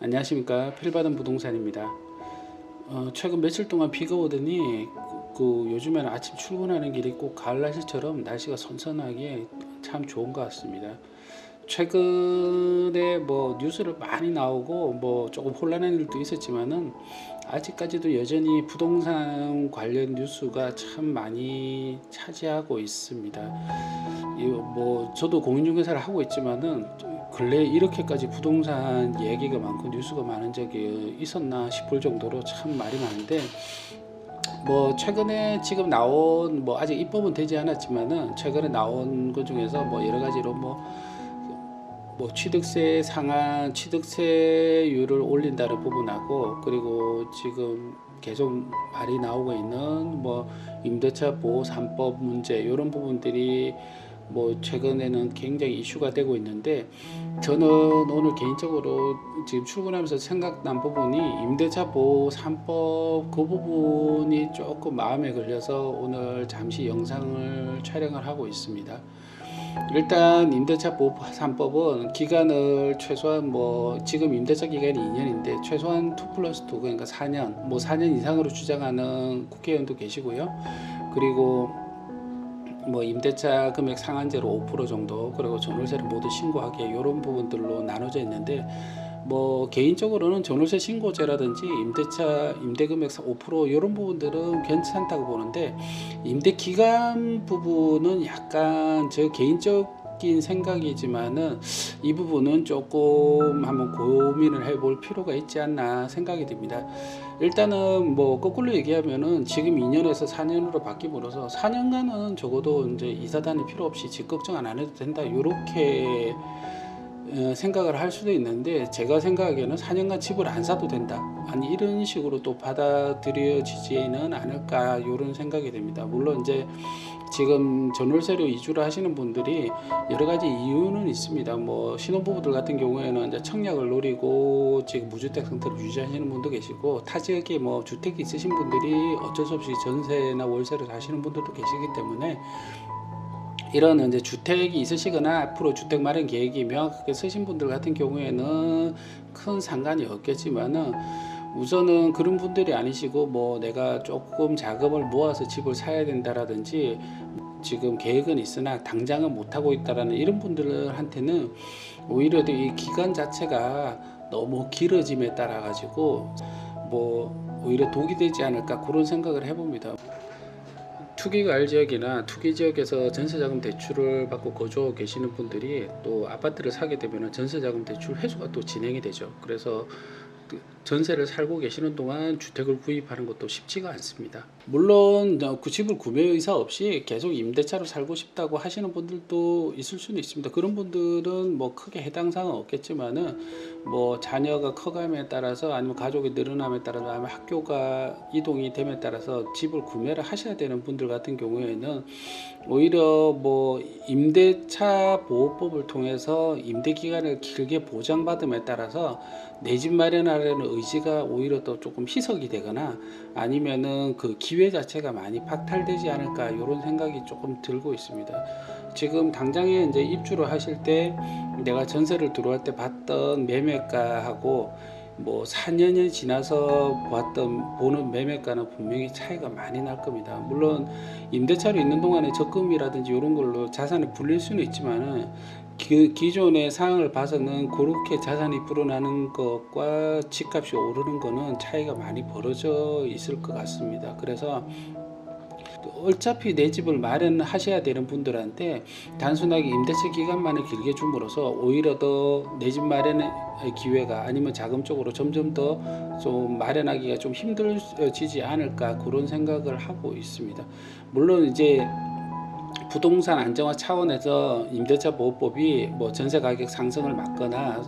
안녕하십니까. 필받은 부동산입니다. 최근 며칠 동안 비가 오더니 요즘에는 아침 출근하는 길이 꼭 가을 날씨처럼 날씨가 선선하게 참 좋은 것 같습니다. 최근에 뉴스를 많이 나오고 조금 혼란한 일도 있었지만은 아직까지도 여전히 부동산 관련 뉴스가 참 많이 차지하고 있습니다. 저도 공인중개사를 하고 있지만은 근래 이렇게까지 부동산 얘기가 많고 뉴스가 많은 적이 있었나 싶을 정도로 참 말이 많은데, 최근에 지금 나온 아직 입법은 되지 않았지만은 최근에 나온 것 중에서 여러 가지로 취득세 상한 취득세율을 올린다는 부분하고, 그리고 지금 계속 말이 나오고 있는 임대차 보호 3법 문제, 이런 부분들이 최근에는 굉장히 이슈가 되고 있는데, 저는 오늘 개인적으로 지금 출근하면서 생각난 부분이 임대차 보호 3법 그 부분이 조금 마음에 걸려서 오늘 잠시 영상을 촬영을 하고 있습니다. 일단 임대차 보호 3법은 기간을 최소한 지금 임대차 기간이 2년인데 최소한 2+2, 그러니까 4년 4년 이상으로 주장하는 국회의원도 계시고요. 그리고 임대차 금액 상한제로 5% 정도, 그리고 전월세를 모두 신고하게, 이런 부분들로 나눠져 있는데, 개인적으로는 전월세 신고제라든지 임대금액 5% 이런 부분들은 괜찮다고 보는데, 임대기간 부분은 약간 저 개인적인 생각이지만은 이 부분은 조금 한번 고민을 해볼 필요가 있지 않나 생각이 듭니다. 일단은 거꾸로 얘기하면은 지금 2년에서 4년으로 바뀜으로써 4년간은 적어도 이제 이사단이 필요 없이 집 걱정 안 해도 된다, 이렇게 생각을 할 수도 있는데, 제가 생각하기에는 4년간 집을 안 사도 된다, 아니 이런 식으로 또 받아들여지지는 않을까, 이런 생각이 됩니다. 물론 이제 지금 전월세로 이주를 하시는 분들이 여러 가지 이유는 있습니다. 신혼부부들 같은 경우에는 이제 청약을 노리고 지금 무주택 상태를 유지하시는 분도 계시고, 타 지역에 주택이 있으신 분들이 어쩔 수 없이 전세나 월세를 사시는 분들도 계시기 때문에, 이런 이제 주택이 있으시거나 앞으로 주택 마련 계획이 명확하게 쓰신 분들 같은 경우에는 큰 상관이 없겠지만은, 우선은 그런 분들이 아니시고 내가 조금 자금을 모아서 집을 사야 된다라든지 지금 계획은 있으나 당장은 못 하고 있다라는 이런 분들한테는 오히려 이 기간 자체가 너무 길어짐에 따라 가지고 오히려 독이 되지 않을까, 그런 생각을 해봅니다. 투기과열 지역이나 투기 지역에서 전세자금 대출을 받고 거주하고 계시는 분들이 또 아파트를 사게 되면 전세자금 대출 회수가 또 진행이 되죠. 그래서 전세를 살고 계시는 동안 주택을 구입하는 것도 쉽지가 않습니다. 물론 그 집을 구매 의사 없이 계속 임대차로 살고 싶다고 하시는 분들도 있을 수는 있습니다. 그런 분들은 크게 해당 사항은 없겠지만은 자녀가 커감에 따라서, 아니면 가족이 늘어남에 따라서, 아니면 학교가 이동이 됨에 따라서 집을 구매를 하셔야 되는 분들 같은 경우에는 오히려 임대차 보호법을 통해서 임대 기간을 길게 보장받음에 따라서 내 집 마련하려는 의지가 오히려 또 조금 희석이 되거나, 아니면은 그 기회 자체가 많이 박탈되지 않을까, 이런 생각이 조금 들고 있습니다. 지금 당장에 이제 입주를 하실 때 내가 전세를 들어갈 때 봤던 매매가하고 4년이 지나서 보는 매매가는 분명히 차이가 많이 날 겁니다. 물론 임대차로 있는 동안에 적금이라든지 이런 걸로 자산을 불릴 수는 있지만은, 기존의 상황을 봐서는 그렇게 자산이 불어나는 것과 집값이 오르는 거는 차이가 많이 벌어져 있을 것 같습니다. 그래서 어차피 내 집을 마련하셔야 되는 분들한테 단순하게 임대차 기간만을 길게 줌으로써 오히려 더 내 집 마련의 기회가, 아니면 자금적으로 점점 더 좀 마련하기가 좀 힘들어지지 않을까, 그런 생각을 하고 있습니다. 물론 이제 부동산 안정화 차원에서 임대차 보호법이 전세 가격 상승을 막거나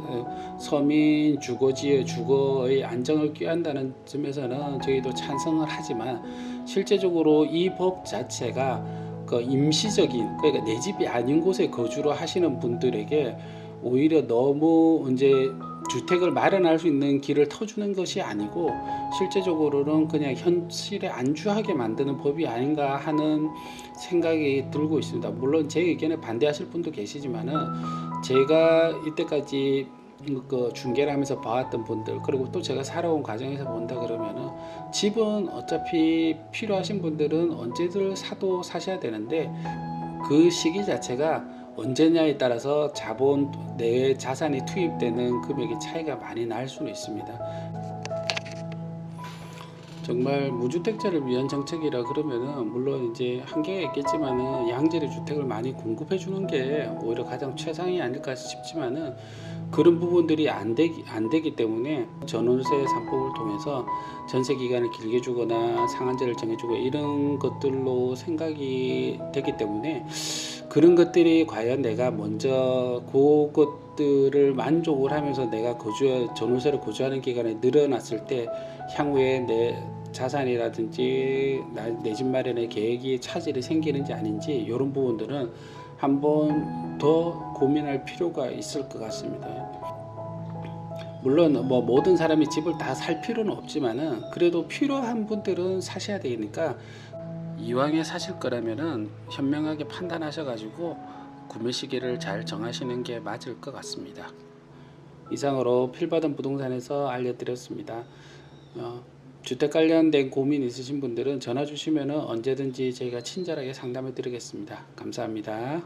서민 주거의 안정을 꾀한다는 점에서는 저희도 찬성을 하지만, 실제적으로 이 법 자체가 임시적인, 그러니까 내 집이 아닌 곳에 거주를 하시는 분들에게 오히려 너무 이제 주택을 마련할 수 있는 길을 터주는 것이 아니고, 실제적으로는 그냥 현실에 안주하게 만드는 법이 아닌가 하는 생각이 들고 있습니다. 물론 제 의견에 반대하실 분도 계시지만은, 제가 이때까지 그 중개를 하면서 봐왔던 분들, 그리고 또 제가 살아온 과정에서 본다 그러면은 집은 어차피 필요하신 분들은 언제든 사도 사셔야 되는데 그 시기 자체가 언제냐에 따라서 자본 내 자산이 투입되는 금액의 차이가 많이 날 수는 있습니다. 정말 무주택자를 위한 정책이라 그러면은 물론 이제 한계가 있겠지만은 양질의 주택을 많이 공급해 주는 게 오히려 가장 최상이 아닐까 싶지만은 그런 부분들이 안 되기 때문에 전월세 3법을 통해서 전세 기간을 길게 주거나 상한제를 정해주고 이런 것들로 생각이 되기 때문에 그런 것들이 과연 내가 먼저 그것들을 만족을 하면서 내가 전월세를 거주하는 기간이 늘어났을 때 향후에 내 자산이라든지 내 집 마련의 계획이 차질이 생기는지 아닌지 이런 부분들은 한번 더 고민할 필요가 있을 것 같습니다. 물론 뭐 모든 사람이 집을 다 살 필요는 없지만은 그래도 필요한 분들은 사셔야 되니까 이왕에 사실 거라면은 현명하게 판단하셔가지고 구매 시기를 잘 정하시는 게 맞을 것 같습니다. 이상으로 필받은 부동산에서 알려드렸습니다. 주택 관련된 고민 있으신 분들은 전화 주시면 언제든지 저희가 친절하게 상담해 드리겠습니다. 감사합니다.